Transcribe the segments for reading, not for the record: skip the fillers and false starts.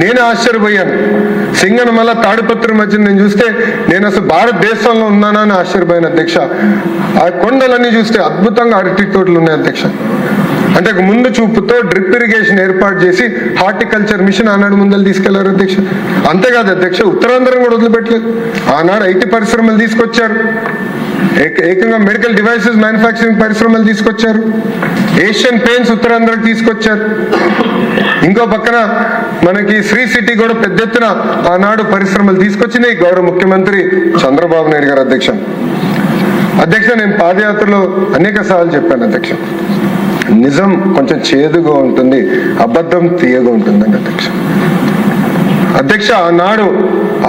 నేను ఆశ్చర్యపోయాను. సింగనమల తాడిపత్రి మధ్య నేను చూస్తే నేను అసలు భారతదేశంలో ఉన్నానా అని ఆశ్చర్యపోయాను అధ్యక్ష. ఆ కొండలన్నీ చూస్తే అద్భుతంగా అరటి తోటలు ఉన్నాయి అధ్యక్ష. అంటే ముందు చూపుతో డ్రిప్ ఇరిగేషన్ ఏర్పాటు చేసి హార్టికల్చర్ మిషన్ ఆనాడు ముందలు తీసుకెళ్లారు అధ్యక్ష. అంతేకాదు అధ్యక్ష, ఉత్తరాంధ్రం కూడా వదిలిపెట్టలేదు. ఆనాడు ఐటీ పరిశ్రమలు తీసుకొచ్చారు, ఏకంగా మెడికల్ డివైసెస్ మ్యానుఫ్యాక్చరింగ్ పరిశ్రమలు తీసుకొచ్చారు, ఏషియన్ పెయింట్స్ ఉత్తరాంధ్రకి తీసుకొచ్చారు. ఇంకో పక్కన మనకి శ్రీ సిటీ కూడా పెద్ద ఎత్తున ఆనాడు పరిశ్రమలు తీసుకొచ్చినాయి గౌరవ ముఖ్యమంత్రి చంద్రబాబు నాయుడు గారు అధ్యక్ష. నేను పాదయాత్రలో అనేక సార్లు చెప్పాను అధ్యక్ష, నిజం కొంచెం చేదుగా ఉంటుంది, అబద్ధం తీయగా ఉంటుందండి అధ్యక్ష. ఆనాడు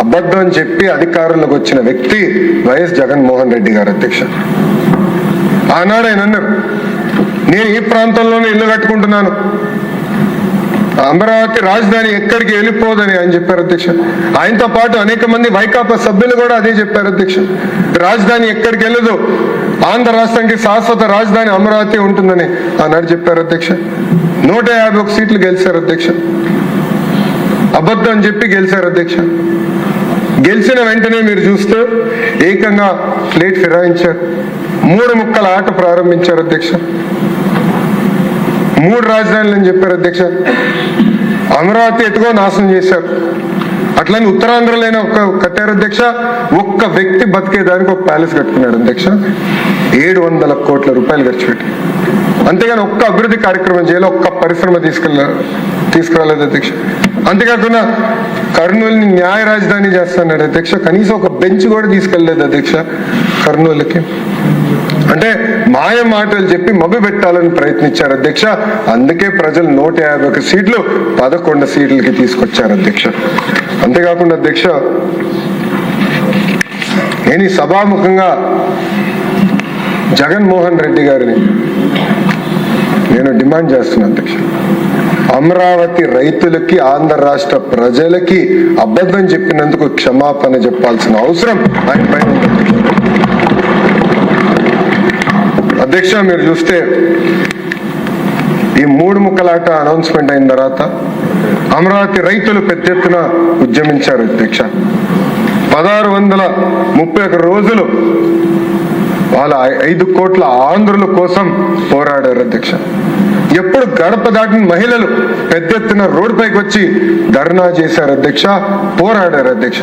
అబద్ధం చెప్పి అధికారంలోకి వచ్చిన వ్యక్తి వైఎస్ జగన్మోహన్ రెడ్డి గారు అధ్యక్ష. ఆనాడు ఆయన అన్నారు, నేను ఈ ప్రాంతంలోనే ఇల్లు కట్టుకుంటున్నాను, అమరావతి రాజధాని ఎక్కడికి వెళ్ళిపోదని ఆయన చెప్పారు అధ్యక్ష. ఆయనతో పాటు అనేక మంది వైకాపా సభ్యులు కూడా అదే చెప్పారు అధ్యక్ష. రాజధాని ఎక్కడికి వెళ్ళదు, ఆంధ్ర రాష్ట్రానికి శాశ్వత రాజధాని అమరావతి ఉంటుందని ఆనాడు చెప్పారు అధ్యక్ష. 151 సీట్లు గెలిచారు అధ్యక్ష. అబద్ధం చెప్పి గెలిచారు అధ్యక్ష. గెలిచిన వెంటనే మీరు చూస్తే ఏకంగా ప్లేట్ ఫిరాయించారు, 3 ముక్కల ఆట ప్రారంభించారు అధ్యక్ష. 3 రాజధానులు అని చెప్పారు అధ్యక్ష. అమరావతి ఎటుగో నాశనం చేశారు. అట్లని ఉత్తరాంధ్రలో కట్టారు అధ్యక్ష. ఒక్క వ్యక్తి బతికేదానికి ఒక ప్యాలెస్ కట్టుకున్నాడు అధ్యక్ష. 700 కోట్ల రూపాయలు ఖర్చు పెట్టి. అంతేగాని ఒక్క అభివృద్ధి కార్యక్రమం చేయాలి, ఒక్క పరిశ్రమ తీసుకురాలేదు అధ్యక్ష. అంతేకాకుండా కర్నూలుని న్యాయ రాజధాని చేస్తున్నాడు అధ్యక్ష. కనీసం ఒక బెంచ్ కూడా తీసుకెళ్లేదు అధ్యక్ష కర్నూలుకి. అంటే మాయ మాటలు చెప్పి మభ్య పెట్టాలని ప్రయత్నించారు అధ్యక్ష. అందుకే ప్రజలు 151 సీట్లు 11 సీట్లకి తీసుకొచ్చారు అధ్యక్ష. అంతేకాకుండా అధ్యక్ష, నేను ఈ సభాముఖంగా జగన్మోహన్ రెడ్డి గారిని నేను డిమాండ్ చేస్తున్నాను అధ్యక్ష, అమరావతి రైతులకి ఆంధ్ర రాష్ట్ర ప్రజలకి అబద్ధం చెప్పినందుకు క్షమాపణ చెప్పాల్సిన అవసరం ఆయన పైన ఉంది అధ్యక్ష. మీరు చూస్తే ఈ 3 ముక్కలాట అనౌన్స్మెంట్ అయిన తర్వాత అమరావతి రైతులు పెద్ద ఎత్తున ఉద్యమించారు అధ్యక్ష. 1631 రోజులు వాళ్ళ 5 కోట్ల ఆంధ్రుల కోసం పోరాడారు అధ్యక్ష. ఎప్పుడు గడప దాటిన మహిళలు పెద్ద ఎత్తున రోడ్డుపైకి వచ్చి ధర్నా చేశారు అధ్యక్ష, పోరాడారు అధ్యక్ష.